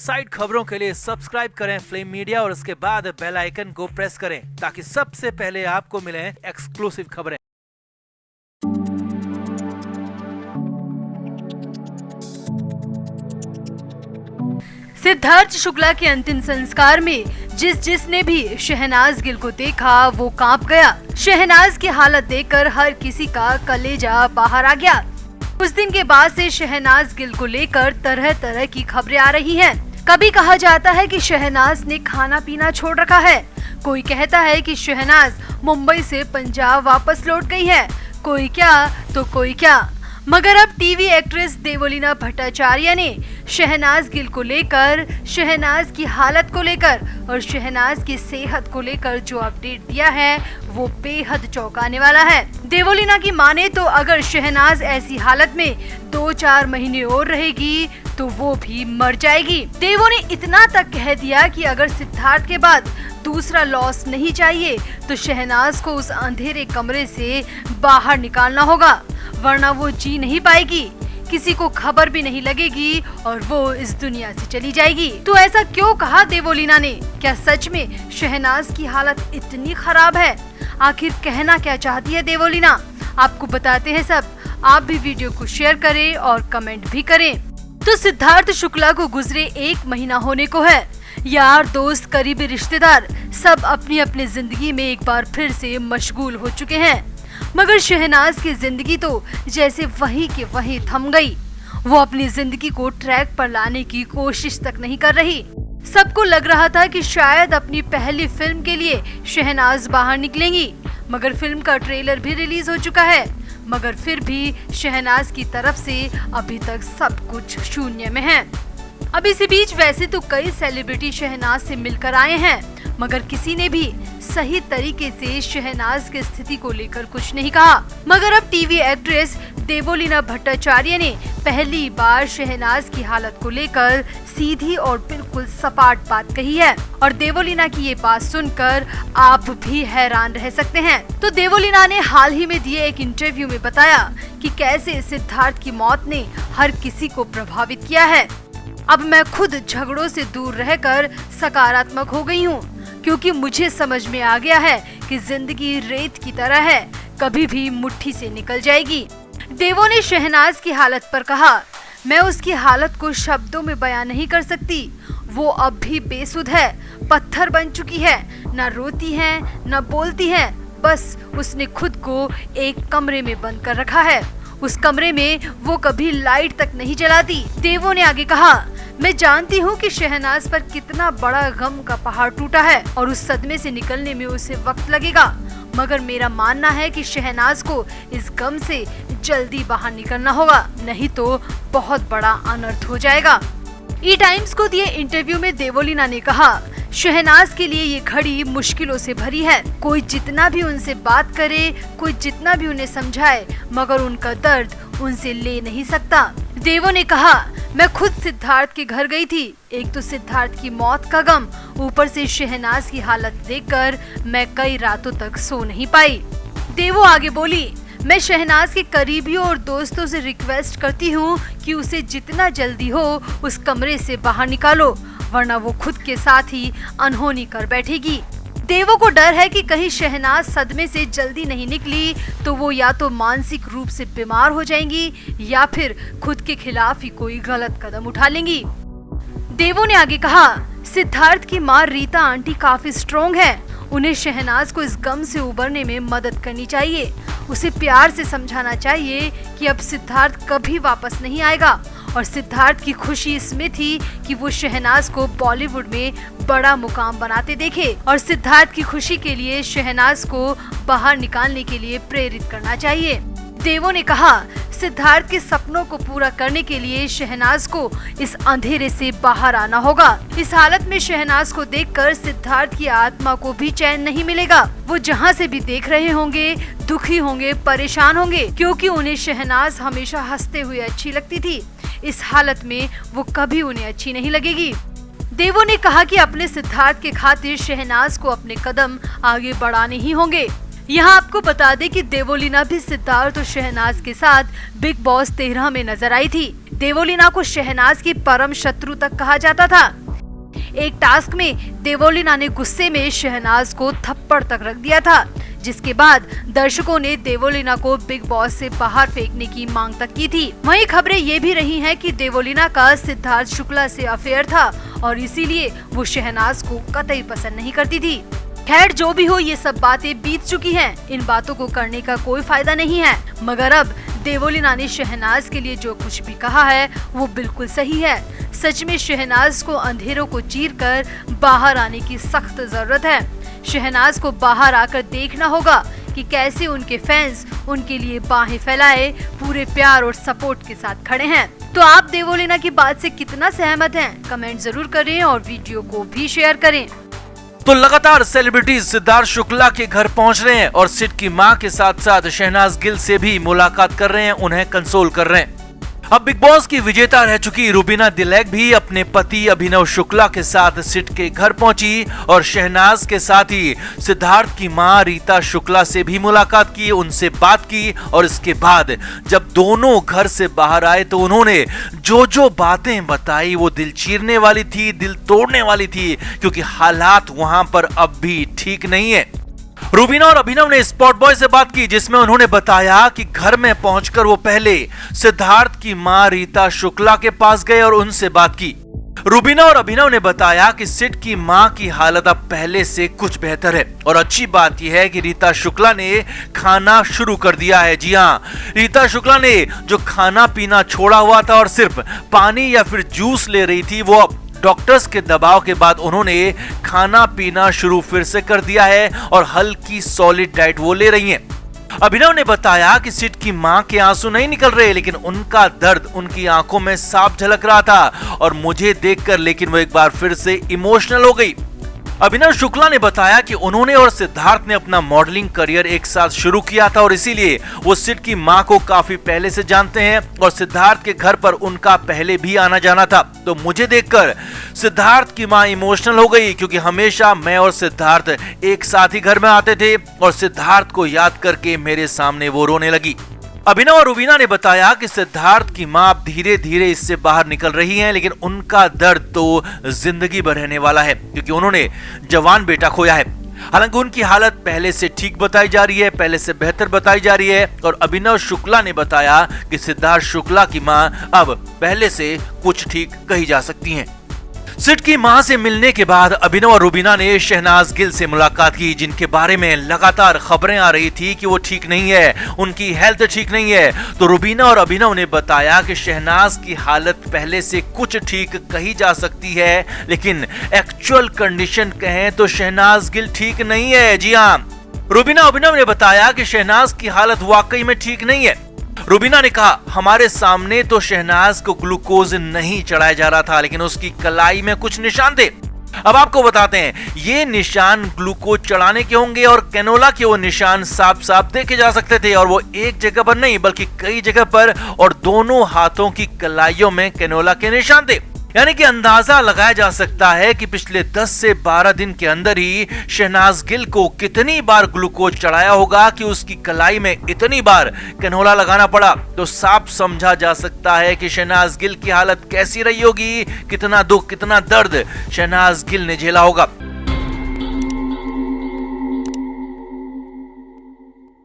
Side खबरों के लिए सब्सक्राइब करें फ्लेम मीडिया और उसके बाद बेल आइकन को प्रेस करें ताकि सबसे पहले आपको मिले एक्सक्लूसिव खबरें। सिद्धार्थ शुक्ला के अंतिम संस्कार में जिसने भी शहनाज गिल को देखा वो कांप गया। शहनाज की हालत देखकर हर किसी का कलेजा बाहर आ गया। उस दिन के बाद से शहनाज गिल को लेकर तरह तरह की खबरें आ रही हैं। कभी कहा जाता है कि शहनाज ने खाना पीना छोड़ रखा है, कोई कहता है कि शहनाज मुंबई से पंजाब वापस लौट गई है, कोई क्या तो कोई क्या। मगर अब टीवी एक्ट्रेस देवोलीना भट्टाचार्य ने शहनाज गिल को लेकर, शहनाज की हालत को लेकर और शहनाज की सेहत को लेकर जो अपडेट दिया है वो बेहद चौंकाने वाला है। देवोलीना की माने तो अगर शहनाज ऐसी हालत में 2-4 महीने और रहेगी तो वो भी मर जाएगी। देवो ने इतना तक कह दिया कि अगर सिद्धार्थ के बाद दूसरा लॉस नहीं चाहिए तो शहनाज को उस अंधेरे कमरे से बाहर निकालना होगा, वरना वो जी नहीं पाएगी, किसी को खबर भी नहीं लगेगी और वो इस दुनिया से चली जाएगी। तो ऐसा क्यों कहा देवोलीना ने? क्या सच में शहनाज की हालत इतनी खराब है? आखिर कहना क्या चाहती है देवोलीना? आपको बताते हैं सब। आप भी वीडियो को शेयर करें और कमेंट भी करें। तो सिद्धार्थ शुक्ला को गुजरे 1 महीना होने को है। यार दोस्त, करीबी रिश्तेदार सब अपनी अपनी जिंदगी में एक बार फिर से मशगूल हो चुके हैं, मगर शहनाज की जिंदगी तो जैसे वहीं के वहीं थम गई। वो अपनी जिंदगी को ट्रैक पर लाने की कोशिश तक नहीं कर रही। सबको लग रहा था कि शायद अपनी पहली फिल्म के लिए शहनाज बाहर निकलेंगी, मगर फिल्म का ट्रेलर भी रिलीज हो चुका है, मगर फिर भी शहनाज की तरफ से अभी तक सब कुछ शून्य में है। अब इसी बीच वैसे तो कई सेलिब्रिटी शहनाज से मिलकर आए हैं, मगर किसी ने भी सही तरीके से शहनाज की स्थिति को लेकर कुछ नहीं कहा। मगर अब टीवी एक्ट्रेस देवोलीना भट्टाचार्य ने पहली बार शहनाज की हालत को लेकर सीधी और बिल्कुल सपाट बात कही है, और देवोलीना की ये बात सुनकर आप भी हैरान रह सकते हैं। तो देवोलीना ने हाल ही में दिए एक इंटरव्यू में बताया कि कैसे सिद्धार्थ की मौत ने हर किसी को प्रभावित किया है। अब मैं खुद झगड़ों से दूर रहकर सकारात्मक हो गई हूँ, क्योंकि मुझे समझ में आ गया है कि जिंदगी रेत की तरह है, कभी भी मुट्ठी से निकल जाएगी। देवो ने शहनाज की हालत पर कहा, मैं उसकी हालत को शब्दों में बयान नहीं कर सकती। वो अब भी बेसुध है, पत्थर बन चुकी है, न रोती है न बोलती है, बस उसने खुद को एक कमरे में बंद कर रखा है। उस कमरे में वो कभी लाइट तक नहीं जलाती। देवो ने आगे कहा, मैं जानती हूँ कि शहनाज पर कितना बड़ा गम का पहाड़ टूटा है और उस सदमे से निकलने में उसे वक्त लगेगा, मगर मेरा मानना है कि शहनाज को इस गम से जल्दी बाहर निकलना होगा, नहीं तो बहुत बड़ा अनर्थ हो जाएगा। ई टाइम्स को दिए इंटरव्यू में देवोलीना ने कहा, शहनाज के लिए ये घड़ी मुश्किलों से भरी है। कोई जितना भी उनसे बात करे, कोई जितना भी उन्हें समझाए, मगर उनका दर्द उनसे ले नहीं सकता। देवो ने कहा, मैं खुद सिद्धार्थ के घर गई थी। एक तो सिद्धार्थ की मौत का गम, ऊपर से शहनाज की हालत देखकर मैं कई रातों तक सो नहीं पाई। देवो आगे बोली, मैं शहनाज के करीबियों और दोस्तों से रिक्वेस्ट करती हूँ कि उसे जितना जल्दी हो उस कमरे से बाहर निकालो, वरना वो खुद के साथ ही अनहोनी कर बैठेगी। देवो को डर है कि कहीं शहनाज सदमे से जल्दी नहीं निकली तो वो या तो मानसिक रूप से बीमार हो जाएंगी या फिर खुद के खिलाफ ही कोई गलत कदम उठा लेंगी। देवो ने आगे कहा, सिद्धार्थ की माँ रीता आंटी काफी स्ट्रॉन्ग है, उन्हें शहनाज को इस गम से उबरने में मदद करनी चाहिए। उसे प्यार से समझाना चाहिए कि अब सिद्धार्थ कभी वापस नहीं आएगा, और सिद्धार्थ की खुशी इसमें थी कि वो शहनाज को बॉलीवुड में बड़ा मुकाम बनाते देखे, और सिद्धार्थ की खुशी के लिए शहनाज को बाहर निकालने के लिए प्रेरित करना चाहिए। देवो ने कहा, सिद्धार्थ के सपनों को पूरा करने के लिए शहनाज को इस अंधेरे से बाहर आना होगा। इस हालत में शहनाज को देखकर सिद्धार्थ की आत्मा को भी चैन नहीं मिलेगा। वो जहाँ से भी देख रहे होंगे दुखी होंगे, परेशान होंगे, क्योंकि उन्हें शहनाज हमेशा हंसते हुए अच्छी लगती थी। इस हालत में वो कभी उन्हें अच्छी नहीं लगेगी। देवो ने कहा कि अपने सिद्धार्थ के खातिर शहनाज को अपने कदम आगे बढ़ाने ही होंगे। यहाँ आपको बता दें कि देवोलीना भी सिद्धार्थ और शहनाज के साथ बिग बॉस 13 में नजर आई थी। देवोलीना को शहनाज की परम शत्रु तक कहा जाता था। एक टास्क में देवोलीना ने गुस्से में शहनाज को थप्पड़ तक रख दिया था, जिसके बाद दर्शकों ने देवोलीना को बिग बॉस से बाहर फेंकने की मांग तक की थी। वहीं खबरें ये भी रही हैं कि देवोलीना का सिद्धार्थ शुक्ला से अफेयर था और इसीलिए वो शहनाज को कतई पसंद नहीं करती थी। खैर, जो भी हो, ये सब बातें बीत चुकी हैं। इन बातों को करने का कोई फायदा नहीं है। मगर अब देवोलीना ने शहनाज के लिए जो कुछ भी कहा है वो बिल्कुल सही है। सच में शहनाज को अंधेरों को चीरकर बाहर आने की सख्त जरूरत है। शहनाज को बाहर आकर देखना होगा कि कैसे उनके फैंस उनके लिए बाहें फैलाए पूरे प्यार और सपोर्ट के साथ खड़े हैं। तो आप देवोलीना की बात से कितना सहमत हैं? कमेंट जरूर करें और वीडियो को भी शेयर करें। तो लगातार सेलिब्रिटीज सिद्धार्थ शुक्ला के घर पहुंच रहे हैं और सिड की मां के साथ साथ शहनाज गिल से भी मुलाकात कर रहे हैं, उन्हें कंसोल कर रहे हैं। अब बिग बॉस की विजेता रह चुकी रुबीना दिलैक भी अपने पति अभिनव शुक्ला के साथ सिड के घर पहुंची और शहनाज के साथ ही सिद्धार्थ की मां रीता शुक्ला से भी मुलाकात की, उनसे बात की। और इसके बाद जब दोनों घर से बाहर आए तो उन्होंने जो बातें बताई वो दिल चीरने वाली थी, दिल तोड़ने वाली थी, क्योंकि हालात वहां पर अब भी ठीक नहीं है। रुबीना और अभिनव ने स्पॉट बॉय से बात की, जिसमें उन्होंने बताया कि घर में पहुंचकर वो पहले सिद्धार्थ की मां रीता शुक्ला के पास गए और उनसे बात की। रुबीना और अभिनव ने बताया कि सिड की मां की हालत अब पहले से कुछ बेहतर है और अच्छी बात यह है कि रीता शुक्ला ने खाना शुरू कर दिया है। जी हाँ, रीता शुक्ला ने जो खाना पीना छोड़ा हुआ था और सिर्फ पानी या फिर जूस ले रही थी, वो अब डॉक्टर्स के दबाव के बाद उन्होंने खाना पीना शुरू फिर से कर दिया है और हल्की सॉलिड डाइट वो ले रही हैं। अभिनव ने बताया कि सिड की मां के आंसू नहीं निकल रहे, लेकिन उनका दर्द उनकी आंखों में साफ झलक रहा था और मुझे देखकर लेकिन वो एक बार फिर से इमोशनल हो गई। अभिनव शुक्ला ने बताया कि उन्होंने और सिद्धार्थ ने अपना मॉडलिंग करियर एक साथ शुरू किया था और इसीलिए वो सिड की मां को काफी पहले से जानते हैं और सिद्धार्थ के घर पर उनका पहले भी आना जाना था। तो मुझे देखकर सिद्धार्थ की मां इमोशनल हो गई, क्योंकि हमेशा मैं और सिद्धार्थ एक साथ ही घर में आते थे और सिद्धार्थ को याद करके मेरे सामने वो रोने लगी। अभिनव और रुबीना ने बताया कि सिद्धार्थ की मां धीरे धीरे इससे बाहर निकल रही हैं, लेकिन उनका दर्द तो जिंदगी भर रहने वाला है, क्योंकि उन्होंने जवान बेटा खोया है। हालांकि उनकी हालत पहले से ठीक बताई जा रही है, पहले से बेहतर बताई जा रही है और अभिनव शुक्ला ने बताया कि सिद्धार्थ शुक्ला की मां अब पहले से कुछ ठीक कही जा सकती हैं। सिड की मां से मिलने के बाद अभिनव और रुबीना ने शहनाज गिल से मुलाकात की, जिनके बारे में लगातार खबरें आ रही थी कि वो ठीक नहीं है, उनकी हेल्थ ठीक नहीं है। तो रुबीना और अभिनव ने बताया कि शहनाज की हालत पहले से कुछ ठीक कही जा सकती है, लेकिन एक्चुअल कंडीशन कहें तो शहनाज गिल ठीक नहीं है। जी हाँ, रुबीना अभिनव ने बताया कि शहनाज की हालत वाकई में ठीक नहीं है। रुबीना ने कहा, हमारे सामने तो शहनाज को ग्लूकोज नहीं चढ़ाया जा रहा था, लेकिन उसकी कलाई में कुछ निशान थे। अब आपको बताते हैं, ये निशान ग्लूकोज चढ़ाने के होंगे और कैनोला के वो निशान साफ साफ देखे जा सकते थे और वो एक जगह पर नहीं बल्कि कई जगह पर और दोनों हाथों की कलाइयों में कैनोला के निशान थे। यानी कि अंदाजा लगाया जा सकता है कि पिछले 10 से 12 दिन के अंदर ही शहनाज गिल को कितनी बार ग्लूकोज चढ़ाया होगा कि उसकी कलाई में इतनी बार कैनोला लगाना पड़ा। तो साफ समझा जा सकता है कि शहनाज गिल की हालत कैसी रही होगी, कितना दुख कितना दर्द शहनाज गिल ने झेला होगा।